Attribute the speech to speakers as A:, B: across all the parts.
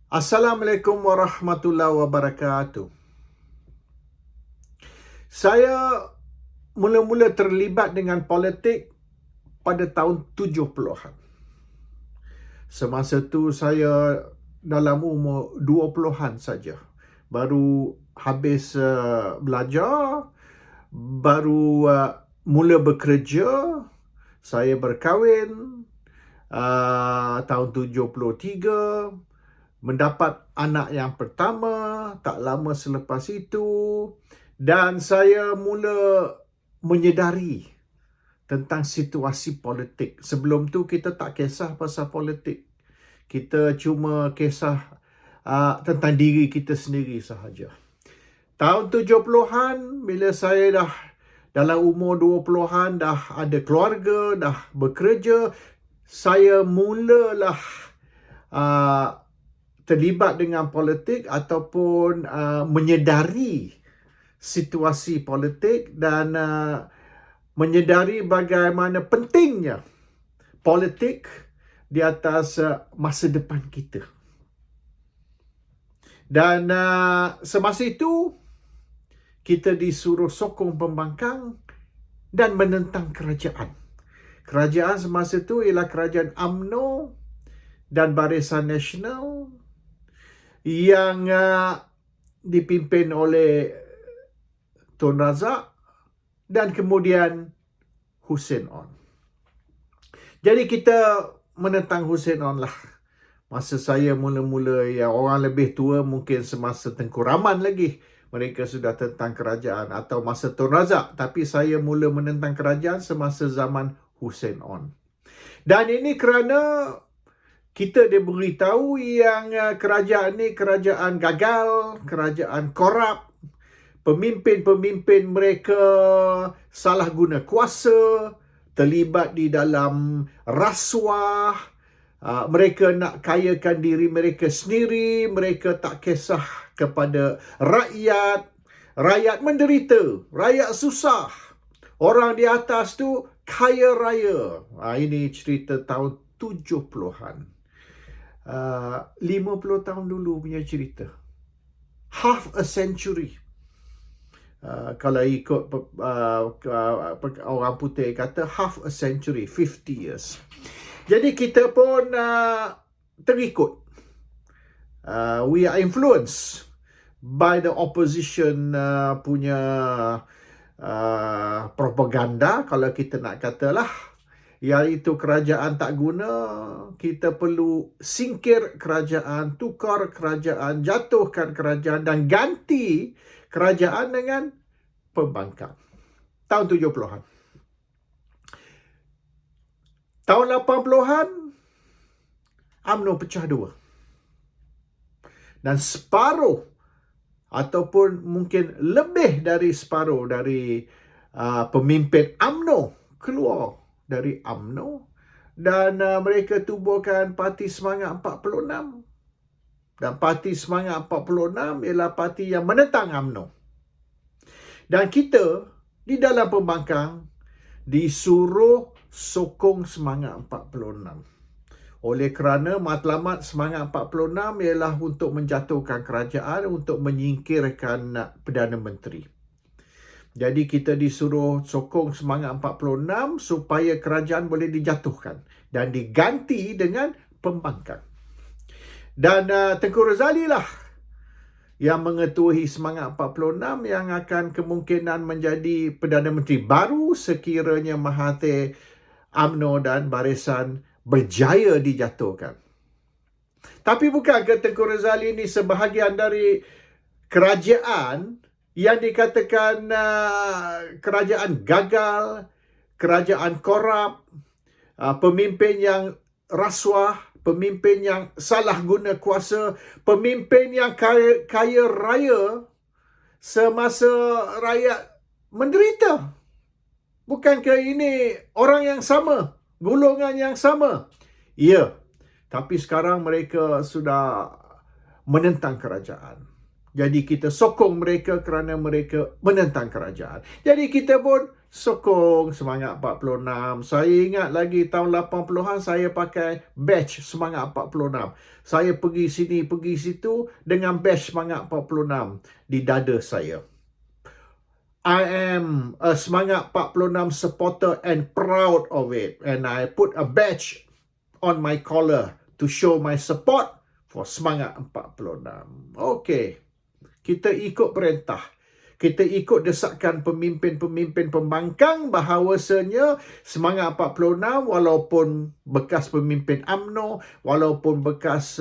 A: Assalamualaikum warahmatullahi wabarakatuh. Saya mula-mula terlibat dengan politik pada tahun 70-an. Semasa tu saya dalam umur 20-an saja. Baru habis belajar, baru mula bekerja, saya berkahwin tahun 73, mendapat anak yang pertama tak lama selepas itu, dan saya mula menyedari tentang situasi politik. Sebelum tu kita tak kisah pasal politik. Kita cuma kisah tentang diri kita sendiri sahaja. Tahun 70-an, bila saya dah dalam umur 20-an, dah ada keluarga, dah bekerja, saya mulalah terlibat dengan politik ataupun menyedari situasi politik dan menyedari bagaimana pentingnya politik di atas masa depan kita. Dan semasa itu, kita disuruh sokong pembangkang dan menentang kerajaan. Kerajaan semasa itu ialah kerajaan UMNO dan Barisan Nasional yang dipimpin oleh Tun Razak dan kemudian Hussein On. Jadi kita menentang Hussein On lah. Masa saya mula-mula, yang orang lebih tua mungkin semasa Tengku Rahman lagi, mereka sudah tentang kerajaan, atau masa Tun Razak. Tapi saya mula menentang kerajaan semasa zaman Hussein On. Dan ini kerana kita diberitahu yang kerajaan ni kerajaan gagal, kerajaan korup, pemimpin-pemimpin mereka salah guna kuasa, terlibat di dalam rasuah, mereka nak kayakan diri mereka sendiri, mereka tak kisah kepada rakyat, rakyat menderita, rakyat susah, orang di atas tu kaya raya. Ini cerita tahun 70-an. 50 tahun dulu punya cerita. Half a century. Kalau ikut orang putih kata half a century, 50 years. Jadi kita pun terikut. We are influenced by the opposition punya propaganda, kalau kita nak katalah, iaitu kerajaan tak guna, kita perlu singkir kerajaan, tukar kerajaan, jatuhkan kerajaan dan ganti kerajaan dengan pembangkang. Tahun 70-an. Tahun 80-an, UMNO pecah dua. Dan separuh ataupun mungkin lebih dari separuh dari pemimpin UMNO keluar dari UMNO dan mereka tubuhkan Parti Semangat 46. Dan Parti Semangat 46 ialah parti yang menentang UMNO. Dan kita di dalam pembangkang disuruh sokong Semangat 46. Oleh kerana matlamat Semangat 46 ialah untuk menjatuhkan kerajaan, untuk menyingkirkan Perdana Menteri. Jadi kita disuruh sokong Semangat 46 supaya kerajaan boleh dijatuhkan dan diganti dengan pembangkang. Dan Tengku Razali lah yang mengetuai Semangat 46 yang akan kemungkinan menjadi Perdana Menteri baru sekiranya Mahathir, UMNO dan Barisan berjaya dijatuhkan. Tapi bukankah Tengku Razali ini sebahagian dari kerajaan yang dikatakan kerajaan gagal, kerajaan korup, pemimpin yang rasuah, pemimpin yang salah guna kuasa, pemimpin yang kaya raya semasa rakyat menderita? Bukankah ini orang yang sama, golongan yang sama? Ya, tapi sekarang mereka sudah menentang kerajaan. Jadi kita sokong mereka kerana mereka menentang kerajaan. Jadi kita pun sokong Semangat 46. Saya ingat lagi tahun 80-an saya pakai badge Semangat 46. Saya pergi sini, pergi situ dengan badge Semangat 46 di dada saya. I am a Semangat 46 supporter and proud of it. And I put a badge on my collar to show my support for Semangat 46. Okey, kita ikut perintah. Kita ikut desakan pemimpin-pemimpin pembangkang bahawasanya Semangat 46 walaupun bekas pemimpin UMNO, walaupun bekas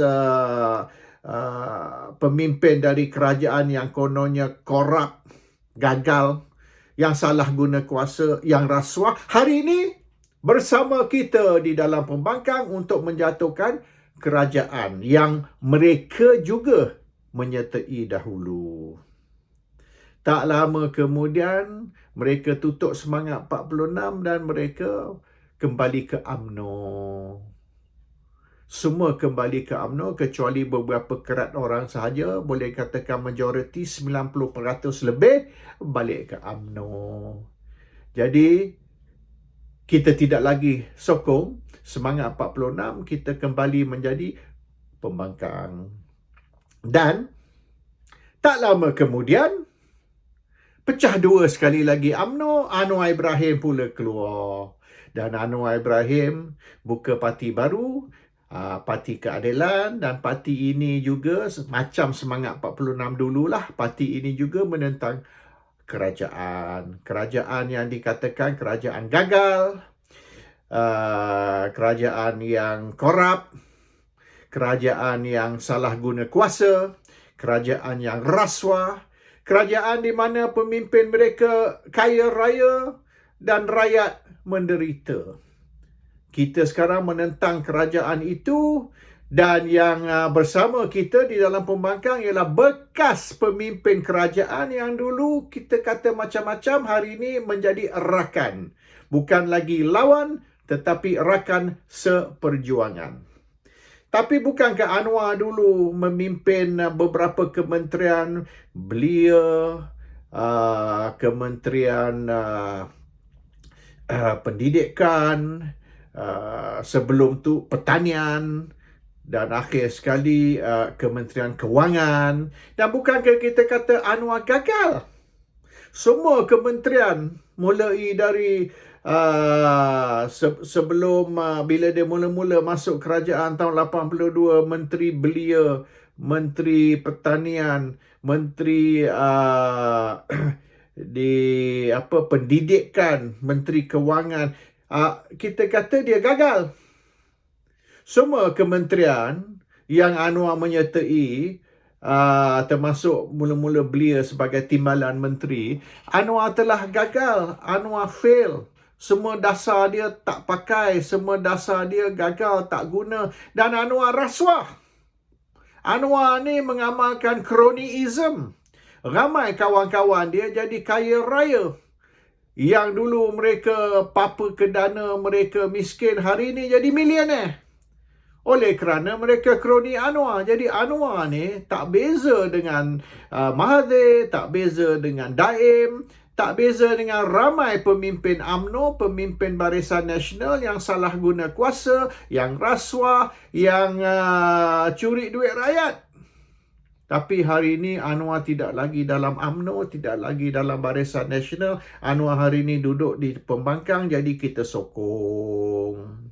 A: pemimpin dari kerajaan yang kononnya korup, gagal, yang salah guna kuasa, yang rasuah, hari ini bersama kita di dalam pembangkang untuk menjatuhkan kerajaan yang mereka juga menyertai dahulu. Tak lama kemudian, mereka tutup Semangat 46 dan mereka kembali ke UMNO. Semua kembali ke UMNO kecuali beberapa kerat orang sahaja, boleh katakan majoriti 90% lebih balik ke UMNO. Jadi, kita tidak lagi sokong Semangat 46, kita kembali menjadi pembangkang. Dan, tak lama kemudian, pecah dua sekali lagi UMNO, Anwar Ibrahim pula keluar. Dan Anwar Ibrahim buka parti baru, Parti Keadilan, dan parti ini juga macam Semangat 46 dululah, parti ini juga menentang kerajaan. Kerajaan yang dikatakan kerajaan gagal, kerajaan yang korup, kerajaan yang salah guna kuasa, kerajaan yang rasuah, kerajaan di mana pemimpin mereka kaya raya dan rakyat menderita. Kita sekarang menentang kerajaan itu, dan yang bersama kita di dalam pembangkang ialah bekas pemimpin kerajaan yang dulu kita kata macam-macam, hari ini menjadi rakan. Bukan lagi lawan, tetapi rakan seperjuangan. Tapi bukankah Anwar dulu memimpin beberapa kementerian belia, kementerian pendidikan, sebelum tu pertanian, dan akhir sekali kementerian kewangan. Dan bukankah kita kata Anwar gagal? Semua kementerian mulai dari sebelum bila dia mula-mula masuk kerajaan tahun 82, Menteri Belia, Menteri Pertanian, Menteri Pendidikan, Menteri Kewangan, kita kata dia gagal. Semua kementerian yang Anwar menyertai, termasuk mula-mula belia sebagai timbalan menteri, Anwar telah gagal, Anwar fail. Semua dasar dia tak pakai, semua dasar dia gagal, tak guna. Dan Anwar rasuah. Anwar ni mengamalkan cronyism. Ramai kawan-kawan dia jadi kaya raya. Yang dulu mereka papa ke dana, mereka miskin, hari ni jadi milioner. Oleh kerana mereka kroni Anwar. Jadi Anwar ni tak beza dengan Mahathir, tak beza dengan Daim, tak beza dengan ramai pemimpin UMNO, pemimpin Barisan Nasional yang salah guna kuasa, yang rasuah, yang curi duit rakyat. Tapi hari ini Anwar tidak lagi dalam UMNO, tidak lagi dalam Barisan Nasional. Anwar hari ini duduk di pembangkang, jadi kita sokong.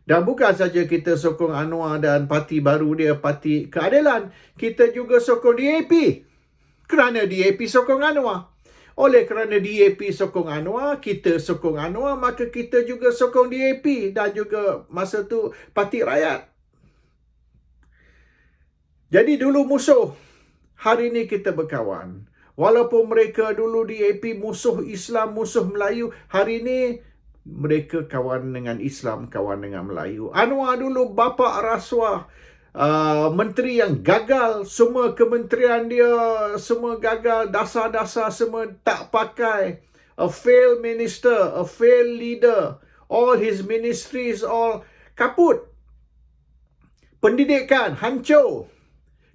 A: Dan bukan saja kita sokong Anwar dan parti baru dia, Parti Keadilan, kita juga sokong DAP. Kerana DAP sokong Anwar. Oleh kerana DAP sokong Anwar, kita sokong Anwar, maka kita juga sokong DAP dan juga masa tu Parti Rakyat. Jadi dulu musuh, hari ini kita berkawan. Walaupun mereka dulu DAP musuh Islam, musuh Melayu, hari ini mereka kawan dengan Islam, kawan dengan Melayu. Anwar dulu bapa rasuah, menteri yang gagal, semua kementerian dia semua gagal, dasar-dasar semua tak pakai. A failed minister, a failed leader, all his ministries all kaput. Pendidikan hancur,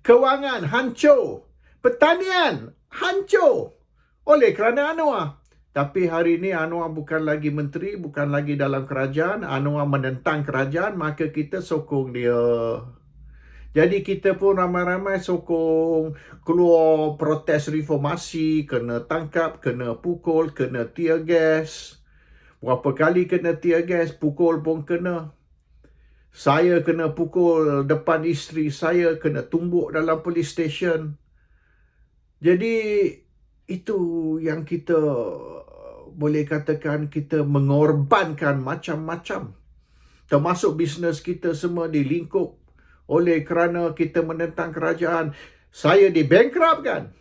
A: kewangan hancur, pertanian hancur oleh kerana Anwar. Tapi hari ini Anwar bukan lagi menteri, bukan lagi dalam kerajaan. Anwar menentang kerajaan, maka kita sokong dia. Jadi kita pun ramai-ramai sokong keluar protes reformasi, kena tangkap, kena pukul, kena tear gas. Berapa kali kena tear gas, pukul pun kena. Saya kena pukul depan isteri saya, kena tumbuk dalam police station. Jadi itu yang kita boleh katakan kita mengorbankan macam-macam. Termasuk bisnes kita semua dilingkup oleh kerana kita menentang kerajaan. Saya dibankruptkan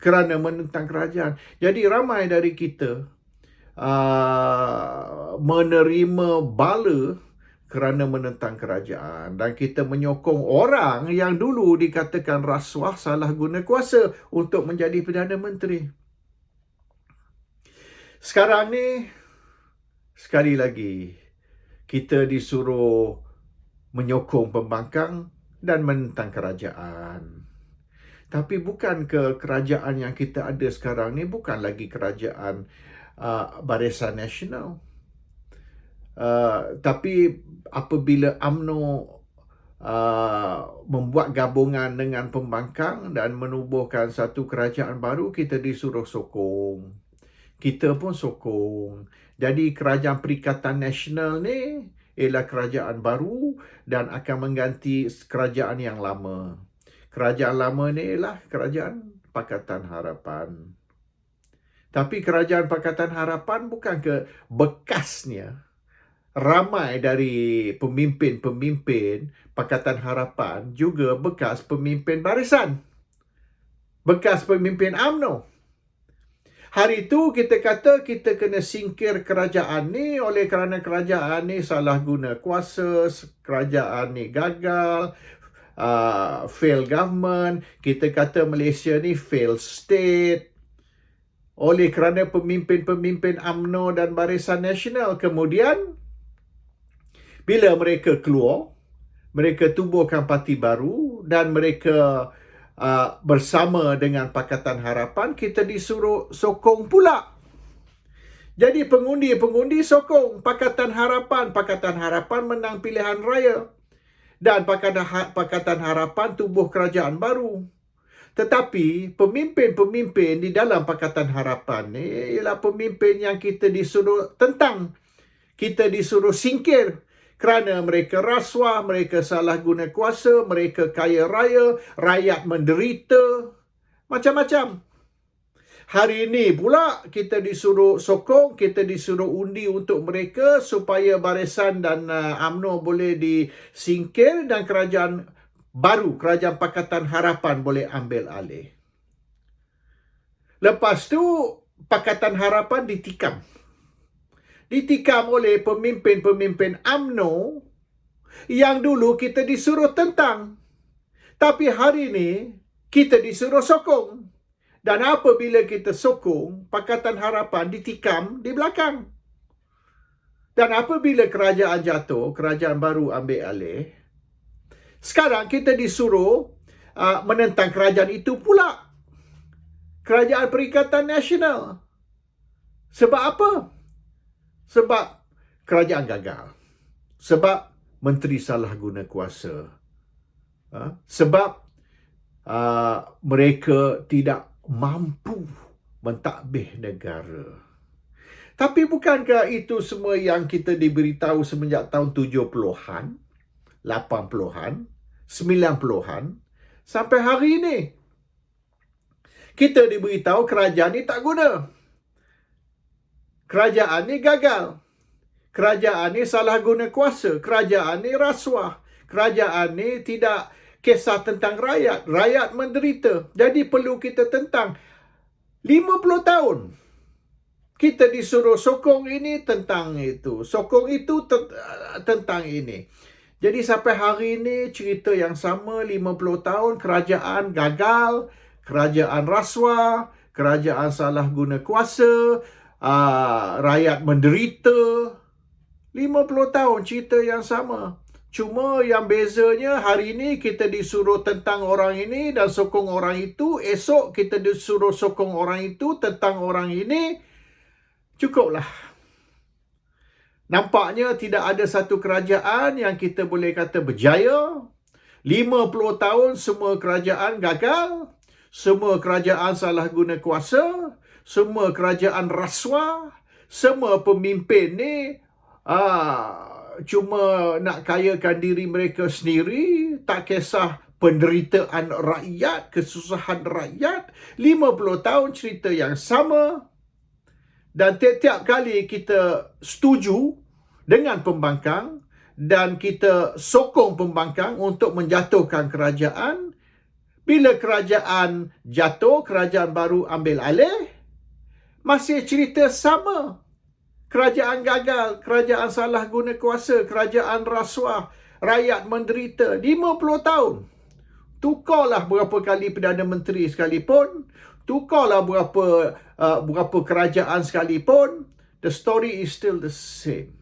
A: kerana menentang kerajaan. Jadi ramai dari kita menerima bala kerana menentang kerajaan. Dan kita menyokong orang yang dulu dikatakan rasuah, salah guna kuasa untuk menjadi Perdana Menteri. Sekarang ni, sekali lagi, kita disuruh menyokong pembangkang dan menentang kerajaan. Tapi bukan ke kerajaan yang kita ada sekarang ni, bukan lagi kerajaan Barisan Nasional. Tapi apabila UMNO membuat gabungan dengan pembangkang dan menubuhkan satu kerajaan baru, kita disuruh sokong. Kita pun sokong. Jadi kerajaan Perikatan Nasional ni ialah kerajaan baru dan akan mengganti kerajaan yang lama. Kerajaan lama ni ialah kerajaan Pakatan Harapan. Tapi kerajaan Pakatan Harapan bukan ke bekasnya. Ramai dari pemimpin-pemimpin Pakatan Harapan juga bekas pemimpin barisan. Bekas pemimpin UMNO. Hari itu kita kata kita kena singkir kerajaan ni oleh kerana kerajaan ni salah guna kuasa, kerajaan ni gagal, fail government. Kita kata Malaysia ni fail state. Oleh kerana pemimpin-pemimpin UMNO dan Barisan Nasional. Kemudian, bila mereka keluar, mereka tubuhkan parti baru dan mereka bersama dengan Pakatan Harapan, kita disuruh sokong pula. Jadi pengundi-pengundi sokong Pakatan Harapan. Pakatan Harapan menang pilihan raya. Dan Pakatan Harapan tubuh kerajaan baru. Tetapi pemimpin-pemimpin di dalam Pakatan Harapan ni ialah pemimpin yang kita disuruh tentang. Kita disuruh singkir. Kerana mereka rasuah, mereka salah guna kuasa, mereka kaya raya, rakyat menderita, macam-macam. Hari ini pula kita disuruh sokong, kita disuruh undi untuk mereka supaya Barisan dan UMNO boleh disingkir dan kerajaan baru, kerajaan Pakatan Harapan boleh ambil alih. Lepas tu, Pakatan Harapan ditikam. Ditikam oleh pemimpin-pemimpin UMNO yang dulu kita disuruh tentang. Tapi hari ini kita disuruh sokong. Dan apabila kita sokong, Pakatan Harapan ditikam di belakang. Dan apabila kerajaan jatuh, kerajaan baru ambil alih, sekarang kita disuruh menentang kerajaan itu pula. Kerajaan Perikatan Nasional. Sebab apa? Sebab kerajaan gagal. Sebab menteri salah guna kuasa. Sebab mereka tidak mampu mentadbir negara. Tapi bukankah itu semua yang kita diberitahu semenjak tahun 70-an, 80-an, 90-an, sampai hari ini? Kita diberitahu kerajaan ni tak guna. Kerajaan ni gagal. Kerajaan ni salah guna kuasa. Kerajaan ni rasuah. Kerajaan ni tidak kisah tentang rakyat. Rakyat menderita. Jadi perlu kita tentang 50 tahun. Kita disuruh sokong ini tentang itu. Sokong itu tentang ini. Jadi sampai hari ini cerita yang sama 50 tahun. Kerajaan gagal. Kerajaan rasuah. Kerajaan salah guna kuasa. Rakyat menderita. 50 tahun cerita yang sama. Cuma yang bezanya hari ini kita disuruh tentang orang ini dan sokong orang itu. Esok kita disuruh sokong orang itu tentang orang ini. Cukuplah. Nampaknya tidak ada satu kerajaan yang kita boleh kata berjaya. 50 tahun semua kerajaan gagal. Semua kerajaan salah guna kuasa. Semua kerajaan rasuah. Semua pemimpin ni cuma nak kayakan diri mereka sendiri. Tak kisah penderitaan rakyat, kesusahan rakyat. 50 tahun cerita yang sama. Dan tiap-tiap kali kita setuju dengan pembangkang dan kita sokong pembangkang untuk menjatuhkan kerajaan, bila kerajaan jatuh, kerajaan baru ambil alih, masih cerita sama. Kerajaan gagal, kerajaan salah guna kuasa, kerajaan rasuah, rakyat menderita 50 tahun. Tukarlah berapa kali Perdana Menteri sekalipun, tukarlah berapa kerajaan sekalipun, the story is still the same.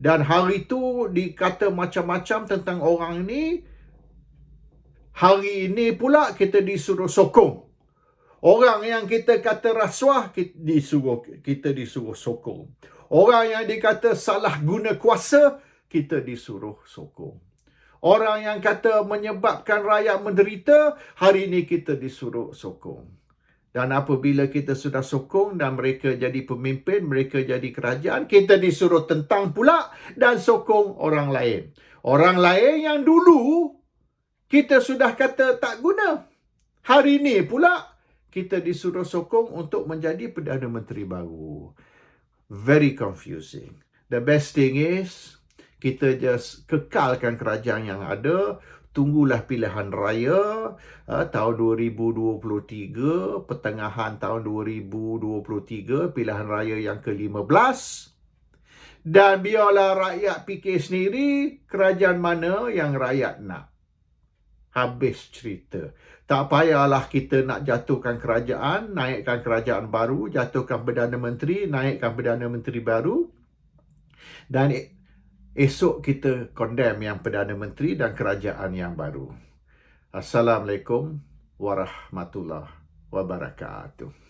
A: Dan hari itu dikata macam-macam tentang orang ini. Hari ini pula kita disuruh sokong. Orang yang kita kata rasuah, kita disuruh sokong. Orang yang dikata salah guna kuasa, kita disuruh sokong. Orang yang kata menyebabkan rakyat menderita, hari ini kita disuruh sokong. Dan apabila kita sudah sokong dan mereka jadi pemimpin, mereka jadi kerajaan, kita disuruh tentang pula dan sokong orang lain. Orang lain yang dulu kita sudah kata tak guna. Hari ini pula kita disuruh sokong untuk menjadi Perdana Menteri baru. Very confusing. The best thing is, kita just kekalkan kerajaan yang ada. Tunggulah pilihan raya tahun 2023, pertengahan tahun 2023, pilihan raya yang ke-15. Dan biarlah rakyat fikir sendiri kerajaan mana yang rakyat nak. Habis cerita. Tak payahlah kita nak jatuhkan kerajaan, naikkan kerajaan baru, jatuhkan Perdana Menteri, naikkan Perdana Menteri baru. Dan esok kita condemn yang Perdana Menteri dan kerajaan yang baru. Assalamualaikum warahmatullahi wabarakatuh.